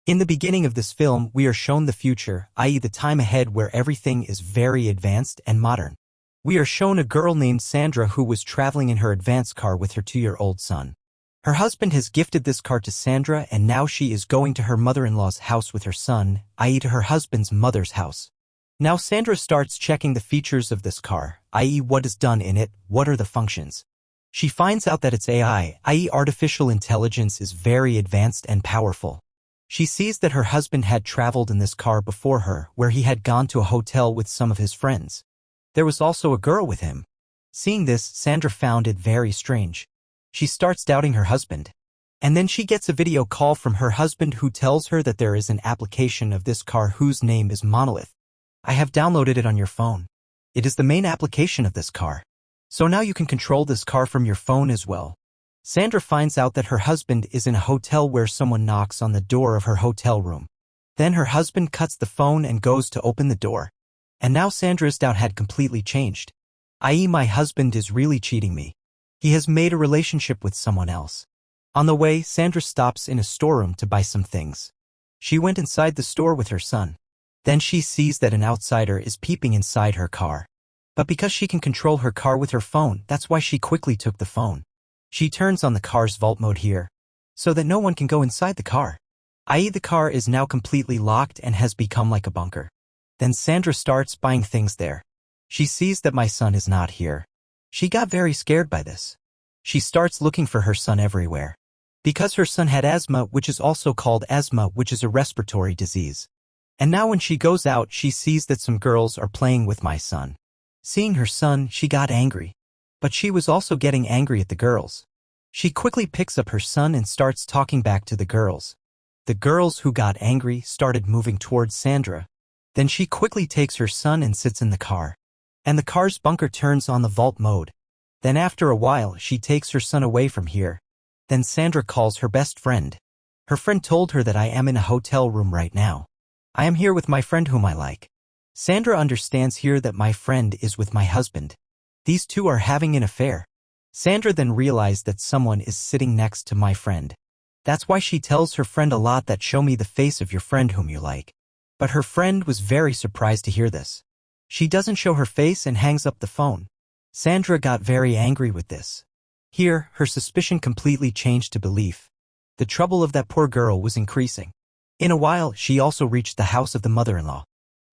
In the beginning of this film, we are shown the future, i.e. the time ahead where everything is very advanced and modern. We are shown a girl named Sandra who was traveling in her advanced car with her 2-year-old son. Her husband has gifted this car to Sandra and now she is going to her mother-in-law's house with her son, i.e. to her husband's mother's house. Now Sandra starts checking the features of this car, i.e. what is done in it, what are the functions. She finds out that its AI, i.e. artificial intelligence, is very advanced and powerful. She sees that her husband had traveled in this car before her, where he had gone to a hotel with some of his friends. There was also a girl with him. Seeing this, Sandra found it very strange. She starts doubting her husband. And then she gets a video call from her husband who tells her that there is an application of this car whose name is Monolith. I have downloaded it on your phone. It is the main application of this car. So now you can control this car from your phone as well. Sandra finds out that her husband is in a hotel where someone knocks on the door of her hotel room. Then her husband cuts the phone and goes to open the door. And now Sandra's doubt had completely changed. I.e. my husband is really cheating me. He has made a relationship with someone else. On the way, Sandra stops in a storeroom to buy some things. She went inside the store with her son. Then she sees that an outsider is peeping inside her car. But because she can control her car with her phone, that's why she quickly took the phone. She turns on the car's vault mode here, so that no one can go inside the car. I.e. the car is now completely locked and has become like a bunker. Then Sandra starts buying things there. She sees that my son is not here. She got very scared by this. She starts looking for her son everywhere. Because her son had asthma, which is also called asthma, which is a respiratory disease. And now when she goes out, she sees that some girls are playing with my son. Seeing her son, she got angry. But she was also getting angry at the girls. She quickly picks up her son and starts talking back to the girls. The girls who got angry started moving towards Sandra. Then she quickly takes her son and sits in the car. And the car's bunker turns on the vault mode. Then after a while, she takes her son away from here. Then Sandra calls her best friend. Her friend told her that I am in a hotel room right now. I am here with my friend whom I like. Sandra understands here that my friend is with my husband. These two are having an affair. Sandra then realized that someone is sitting next to my friend. That's why she tells her friend a lot that show me the face of your friend whom you like. But her friend was very surprised to hear this. She doesn't show her face and hangs up the phone. Sandra got very angry with this. Here, her suspicion completely changed to belief. The trouble of that poor girl was increasing. In a while, she also reached the house of the mother-in-law.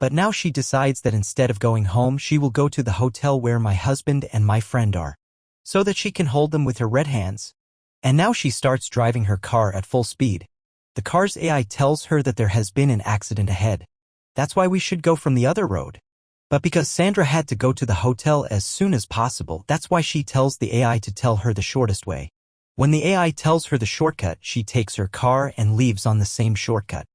But now she decides that instead of going home, she will go to the hotel where my husband and my friend are, so that she can hold them with her red hands. And now she starts driving her car at full speed. The car's AI tells her that there has been an accident ahead. That's why we should go from the other road. But because Sandra had to go to the hotel as soon as possible, that's why she tells the AI to tell her the shortest way. When the AI tells her the shortcut, she takes her car and leaves on the same shortcut.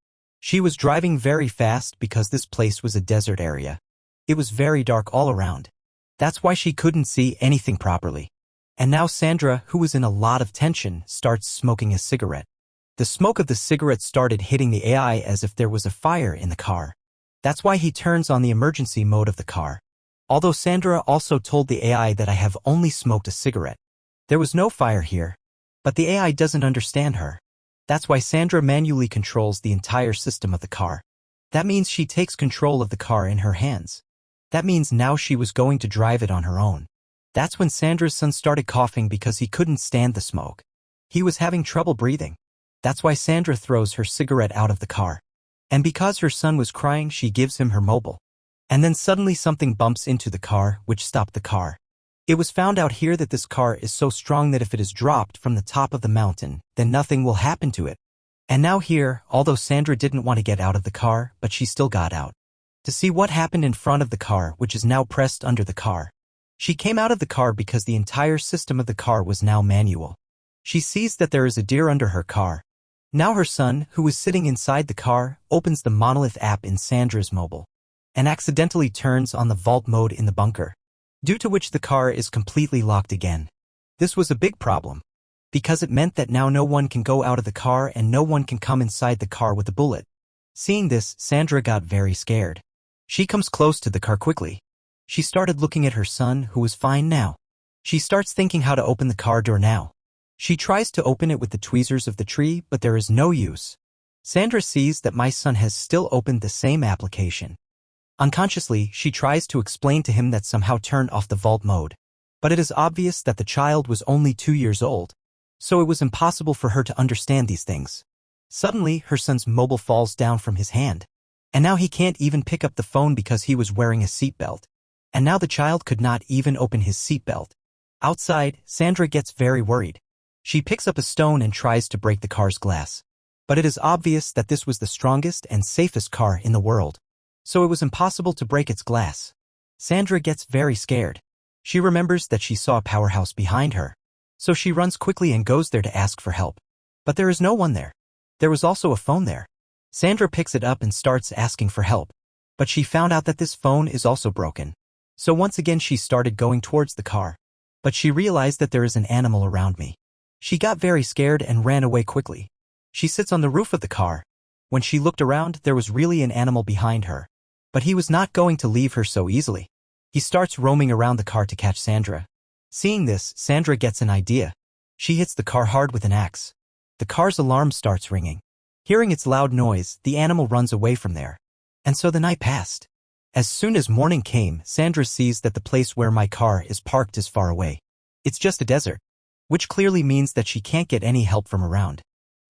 She was driving very fast because this place was a desert area. It was very dark all around. That's why she couldn't see anything properly. And now Sandra, who was in a lot of tension, starts smoking a cigarette. The smoke of the cigarette started hitting the AI as if there was a fire in the car. That's why he turns on the emergency mode of the car. Although Sandra also told the AI that I have only smoked a cigarette. There was no fire here. But the AI doesn't understand her. That's why Sandra manually controls the entire system of the car. That means she takes control of the car in her hands. That means now she was going to drive it on her own. That's when Sandra's son started coughing because he couldn't stand the smoke. He was having trouble breathing. That's why Sandra throws her cigarette out of the car. And because her son was crying, she gives him her mobile. And then suddenly something bumps into the car, which stopped the car. It was found out here that this car is so strong that if it is dropped from the top of the mountain, then nothing will happen to it. And now here, although Sandra didn't want to get out of the car, but she still got out. To see what happened in front of the car, which is now pressed under the car. She came out of the car because the entire system of the car was now manual. She sees that there is a deer under her car. Now her son, who was sitting inside the car, opens the Monolith app in Sandra's mobile. And accidentally turns on the vault mode in the bunker. Due to which the car is completely locked again. This was a big problem. Because it meant that now no one can go out of the car and no one can come inside the car with a bullet. Seeing this, Sandra got very scared. She comes close to the car quickly. She started looking at her son, who was fine now. She starts thinking how to open the car door now. She tries to open it with the tweezers of the tree, but there is no use. Sandra sees that my son has still opened the same application. Unconsciously, she tries to explain to him that somehow turned off the vault mode. But it is obvious that the child was only 2 years old, so it was impossible for her to understand these things. Suddenly, her son's mobile falls down from his hand. And now he can't even pick up the phone because he was wearing a seatbelt. And now the child could not even open his seatbelt. Outside, Sandra gets very worried. She picks up a stone and tries to break the car's glass. But it is obvious that this was the strongest and safest car in the world, so it was impossible to break its glass. Sandra gets very scared. She remembers that she saw a powerhouse behind her, so she runs quickly and goes there to ask for help. But there is no one there. There was also a phone there. Sandra picks it up and starts asking for help, but she found out that this phone is also broken. So once again she started going towards the car, but she realized that there is an animal around me. She got very scared and ran away quickly. She sits on the roof of the car. When she looked around, there was really an animal behind her. But he was not going to leave her so easily. He starts roaming around the car to catch Sandra. Seeing this, Sandra gets an idea. She hits the car hard with an axe. The car's alarm starts ringing. Hearing its loud noise, the animal runs away from there. And so the night passed. As soon as morning came, Sandra sees that the place where my car is parked is far away. It's just a desert, which clearly means that she can't get any help from around.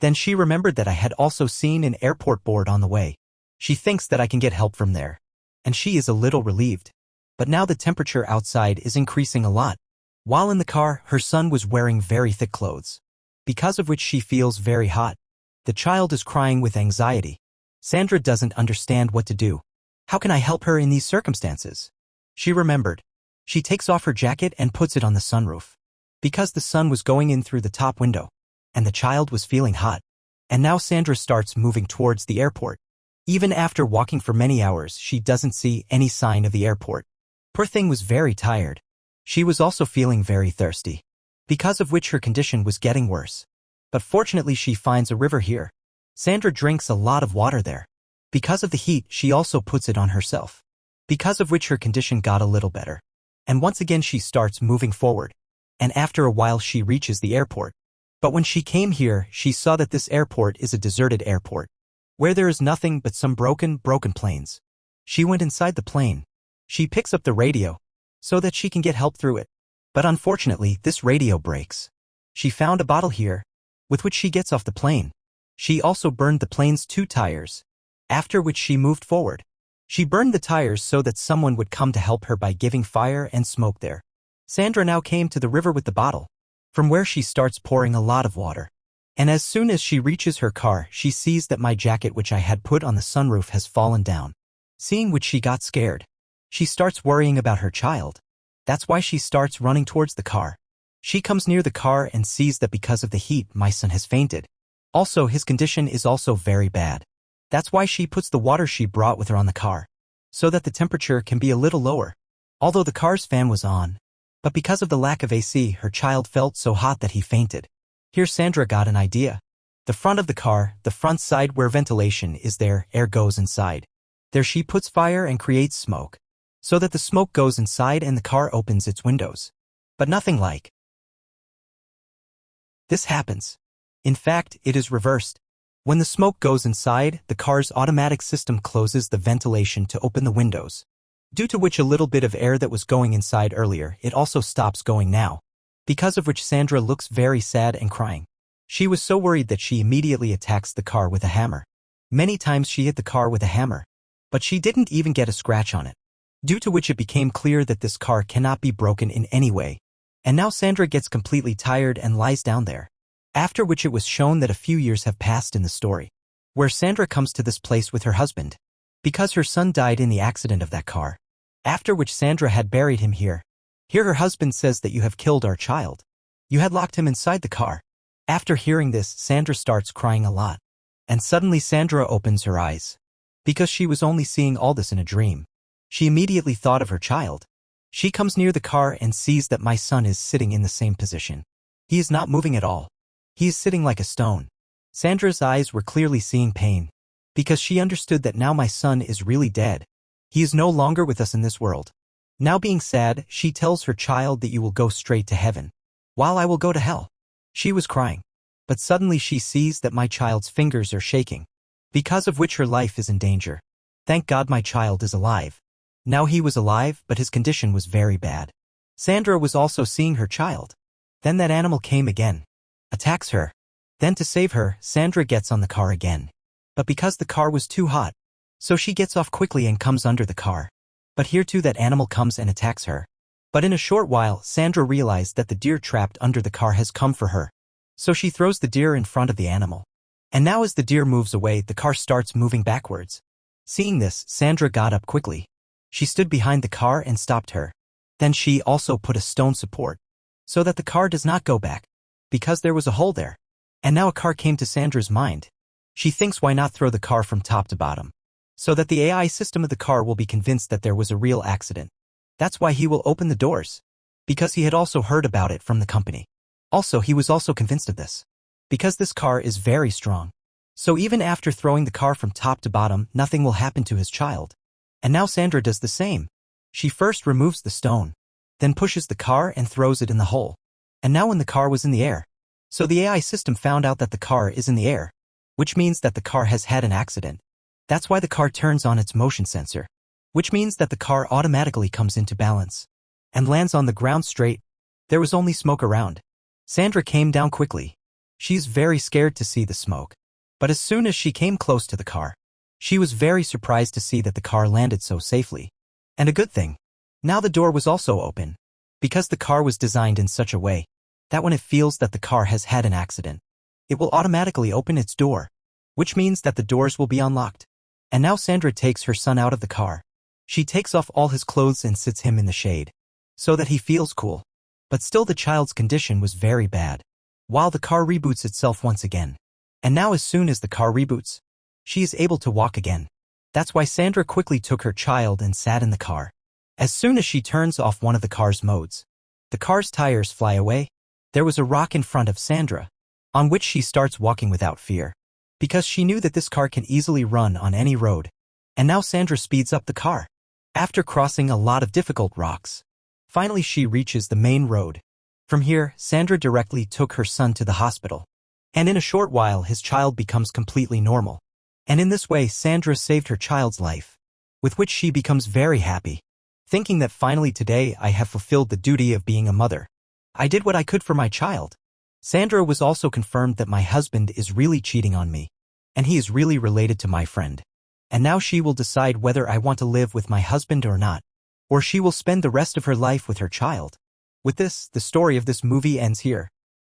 Then she remembered that I had also seen an airport board on the way. She thinks that I can get help from there. And she is a little relieved. But now the temperature outside is increasing a lot. While in the car, her son was wearing very thick clothes, because of which she feels very hot. The child is crying with anxiety. Sandra doesn't understand what to do. How can I help her in these circumstances? She remembered. She takes off her jacket and puts it on the sunroof, because the sun was going in through the top window, and the child was feeling hot. And now Sandra starts moving towards the airport. Even after walking for many hours, she doesn't see any sign of the airport. Poor thing was very tired. She was also feeling very thirsty, because of which her condition was getting worse. But fortunately she finds a river here. Sandra drinks a lot of water there. Because of the heat, she also puts it on herself, because of which her condition got a little better. And once again she starts moving forward. And after a while she reaches the airport. But when she came here, she saw that this airport is a deserted airport, where there is nothing but some broken planes. She went inside the plane. She picks up the radio, so that she can get help through it. But unfortunately, this radio breaks. She found a bottle here, with which she gets off the plane. She also burned the plane's 2 tires, after which she moved forward. She burned the tires so that someone would come to help her by giving fire and smoke there. Sandra now came to the river with the bottle, from where she starts pouring a lot of water. And as soon as she reaches her car, she sees that my jacket which I had put on the sunroof has fallen down. Seeing which she got scared. She starts worrying about her child. That's why she starts running towards the car. She comes near the car and sees that because of the heat, my son has fainted. Also, his condition is also very bad. That's why she puts the water she brought with her on the car, so that the temperature can be a little lower. Although the car's fan was on, but because of the lack of AC, her child felt so hot that he fainted. Here Sandra got an idea. The front of the car, the front side where ventilation is there, air goes inside. There she puts fire and creates smoke, so that the smoke goes inside and the car opens its windows. But nothing like this happens. In fact, it is reversed. When the smoke goes inside, the car's automatic system closes the ventilation to open the windows, due to which a little bit of air that was going inside earlier, it also stops going now. Because of which Sandra looks very sad and crying. She was so worried that she immediately attacks the car with a hammer. Many times she hit the car with a hammer, but she didn't even get a scratch on it, due to which it became clear that this car cannot be broken in any way. And now Sandra gets completely tired and lies down there. After which it was shown that a few years have passed in the story, where Sandra comes to this place with her husband, because her son died in the accident of that car. After which Sandra had buried him here. Here her husband says that you have killed our child. You had locked him inside the car. After hearing this, Sandra starts crying a lot. And suddenly Sandra opens her eyes, because she was only seeing all this in a dream. She immediately thought of her child. She comes near the car and sees that my son is sitting in the same position. He is not moving at all. He is sitting like a stone. Sandra's eyes were clearly seeing pain, because she understood that now my son is really dead. He is no longer with us in this world. Now being sad, she tells her child that you will go straight to heaven, while I will go to hell. She was crying. But suddenly she sees that my child's fingers are shaking. because of which her life is in danger. Thank God my child is alive. Now he was alive, but his condition was very bad. Sandra was also seeing her child. Then that animal came again. Attacks her. Then to save her, Sandra gets on the car again. But because the car was too hot, so she gets off quickly and comes under the car. But here too that animal comes and attacks her. But in a short while, Sandra realized that the deer trapped under the car has come for her. So she throws the deer in front of the animal. And now as the deer moves away, the car starts moving backwards. Seeing this, Sandra got up quickly. She stood behind the car and stopped her. Then she also put a stone support, so that the car does not go back, because there was a hole there. And now a car came to Sandra's mind. She thinks why not throw the car from top to bottom, so that the AI system of the car will be convinced that there was a real accident. That's why he will open the doors, because he had also heard about it from the company. Also, he was also convinced of this, because this car is very strong. So even after throwing the car from top to bottom, nothing will happen to his child. And now Sandra does the same. She first removes the stone, then pushes the car and throws it in the hole. And now when the car was in the air, so the AI system found out that the car is in the air, which means that the car has had an accident. That's why the car turns on its motion sensor, which means that the car automatically comes into balance and lands on the ground straight. There was only smoke around. Sandra came down quickly. She's very scared to see the smoke. But as soon as she came close to the car, she was very surprised to see that the car landed so safely. And a good thing. Now the door was also open, because the car was designed in such a way that when it feels that the car has had an accident, it will automatically open its door, which means that the doors will be unlocked. And now Sandra takes her son out of the car. She takes off all his clothes and sits him in the shade, so that he feels cool. But still the child's condition was very bad. While the car reboots itself once again. And now as soon as the car reboots, she is able to walk again. That's why Sandra quickly took her child and sat in the car. As soon as she turns off one of the car's modes, the car's tires fly away. There was a rock in front of Sandra, on which she starts walking without fear, because she knew that this car can easily run on any road. And now Sandra speeds up the car. After crossing a lot of difficult rocks, finally she reaches the main road. From here, Sandra directly took her son to the hospital. And in a short while his child becomes completely normal. And in this way Sandra saved her child's life, with which she becomes very happy, thinking that finally today I have fulfilled the duty of being a mother. I did what I could for my child. Sandra was also confirmed that my husband is really cheating on me, and he is really related to my friend. And now she will decide whether I want to live with my husband or not, or she will spend the rest of her life with her child. With this, the story of this movie ends here.